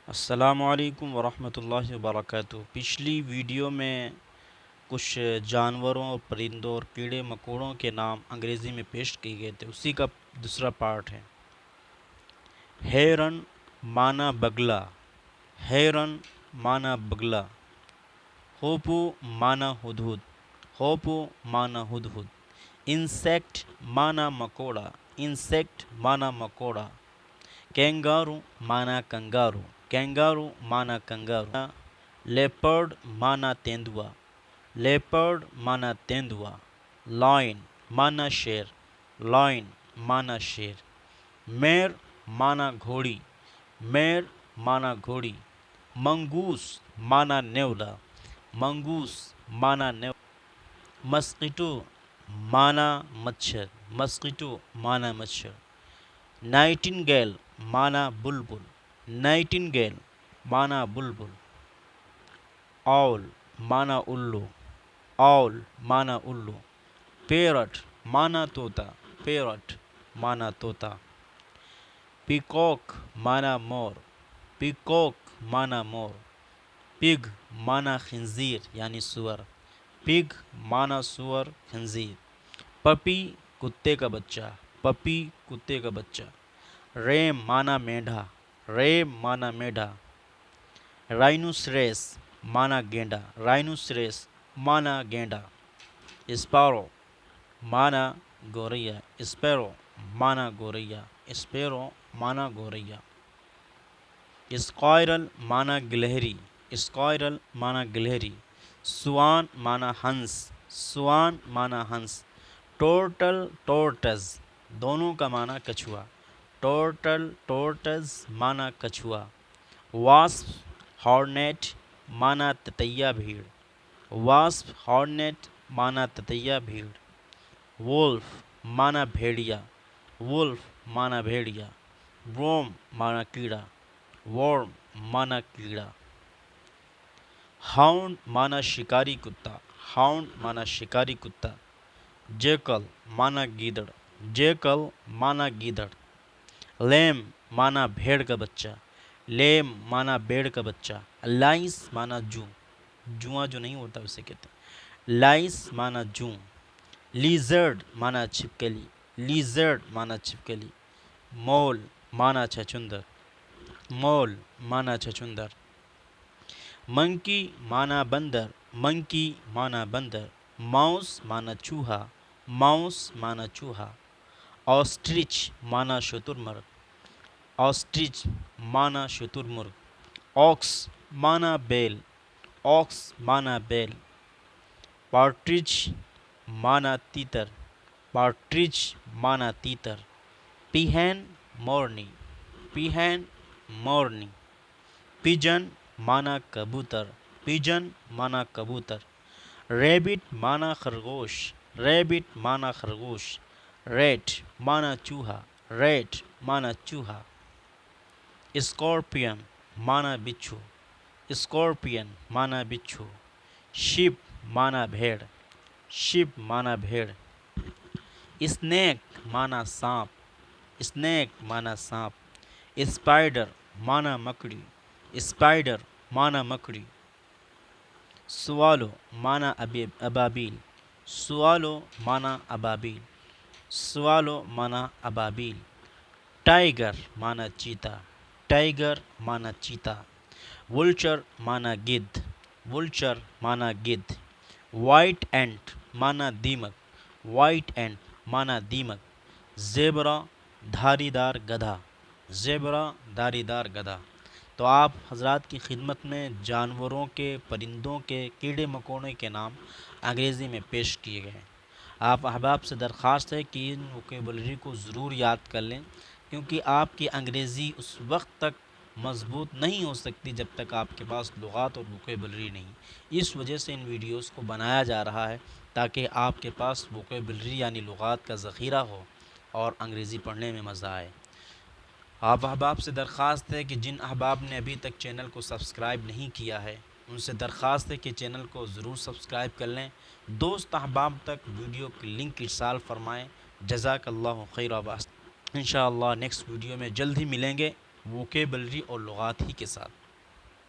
السلام علیکم ورحمۃ اللہ وبرکاتہ۔ پچھلی ویڈیو میں کچھ جانوروں اور پرندوں اور کیڑے مکوڑوں کے نام انگریزی میں پیش کیے گئے تھے، اسی کا دوسرا پارٹ ہے۔ ہیرن مانا بگلا، ہیرن مانا بگلا۔ ہوپو مانا ہدہد، ہوپو مانا ہدہد۔ انسیکٹ مانا مکوڑا، انسیکٹ مانا مکوڑا۔ کینگارو مانا کنگارو، کینگارو مانا کنگارو۔ لیپرڈ مانا تیندوا، لیپرڈ مانا تیندوا۔ لائن مانا شیر، لائن مانا شیر۔ میر مانا گھوڑی، میر مانا گھوڑی۔ منگوس مانا نیولا، منگوس مانا نیولا۔ مسکیٹو مانا مچھر، مسکیٹو مانا مچھر۔ نائٹنگیل مانا بلبل، نائٹنگیل مانا بلبل۔ آول مانا الو، آول مانا الو۔ پیرٹ مانا طوطا، پیرٹ مانا طوطا۔ پیکاک مانا مور، پیکاک مانا مور۔ پگ مانا خنزیر یعنی سور، پگ مانا سور خنزیر۔ پپی کتے کا بچہ، پپی کتے کا بچہ۔ ریم مانا میڈھا، ریم مانا میڈھا۔ رائنوسریس مانا گینڈا، رائنوسریس مانا گینڈا۔ اسپارو مانا گوریا، اسپیرو مانا گوریا، اسپیرو مانا گوریا۔ اسکوائرل مانا گلہری، اسکوائرل مانا گلہری۔ سوان مانا ہنس، سوان مانا ہنس۔ ٹورٹل ٹورٹز دونوں کا مانا کچھوا، ٹورٹل ٹورٹز مانا کچھوا۔ واسپ ہارنیٹ مانا تتیا بھیڑ، واسپ ہارنیٹ مانا تتیا بھیڑ۔ وولف مانا بھیڑیا، وولف مانا بھیڑیا۔ ورم مانا کیڑا، ورم مانا کیڑا۔ ہاؤنڈ مانا شکاری کتا، ہاؤنڈ مانا شکاری کتا۔ جیکل مانا گیدڑ، جیکل مانا گیدڑ۔ لیم مانا بھیڑ کا بچہ، لیم مانا بھیڑ کا بچہ۔ لائس مانا جوں، جواں جو نہیں ہوتا اسے کہتے ہیں، لائس مانا جوں۔ لیزرڈ مانا چھپکلی، لیزرڈ مانا چھپکلی۔ مول مانا چھچندر، مول مانا چھچندر۔ منکی مانا بندر، منکی مانا بندر۔ ماؤس مانا چوہا، ماؤس مانا چوہا۔ آسٹرچ مانا شتر مرغ، آسٹرچ مانا شتر مرغ۔ آکس مانا بیل، آکس مانا بیل۔ پارٹریج مانا تیتر، پارٹریج مانا تیتر۔ پیہن مورنی، پیہن مورنی۔ پیجن مانا کبوتر، پیجن مانا کبوتر۔ ریبٹ مانا خرگوش، ریبٹ مانا خرگوش۔ ریٹ مانا چوہا، ریٹ مانا چوہا۔ اسکارپین مانا بچھو، اسکارپین مانا بچھو۔ شپ مانا بھیڑ، شپ مانا بھیڑ۔ اسنیک مانا سانپ، اسنیک مانا سانپ۔ اسپائڈر مانا مکڑی، اسپائڈر مانا مکڑی۔ سوالو مانا ابابیل، سوالو مانا ابابیل، سوالو مانا ابابیل۔ ٹائیگر مانا چیتا، ٹائیگر مانا چیتا۔ ولچر مانا گدھ، ولچر مانا گدھ۔ وائٹ اینٹ مانا دیمک، وائٹ اینٹ مانا دیمک۔ زیبرا دھاری دار گدھا، زیبرا دھاری دار گدھا۔ تو آپ حضرات کی خدمت میں جانوروں کے، پرندوں کے، کیڑے مکوڑے کے نام انگریزی میں پیش کیے گئے ہیں۔ آپ احباب سے درخواست ہے کہ ان ووکیبلری کو ضرور یاد کر لیں، کیونکہ آپ کی انگریزی اس وقت تک مضبوط نہیں ہو سکتی جب تک آپ کے پاس لغات اور ووکیبلری نہیں۔ اس وجہ سے ان ویڈیوز کو بنایا جا رہا ہے تاکہ آپ کے پاس ووکیبلری یعنی لغات کا ذخیرہ ہو اور انگریزی پڑھنے میں مزہ آئے۔ آپ احباب سے درخواست ہے کہ جن احباب نے ابھی تک چینل کو سبسکرائب نہیں کیا ہے ان سے درخواست ہے کہ چینل کو ضرور سبسکرائب کر لیں، دوست احباب تک ویڈیو کی لنک ارسال فرمائیں۔ جزاک اللہ خیر و انشاءاللہ نیکسٹ ویڈیو میں جلد ہی ملیں گے۔ ووکیبلری اور لغات ہی کے ساتھ.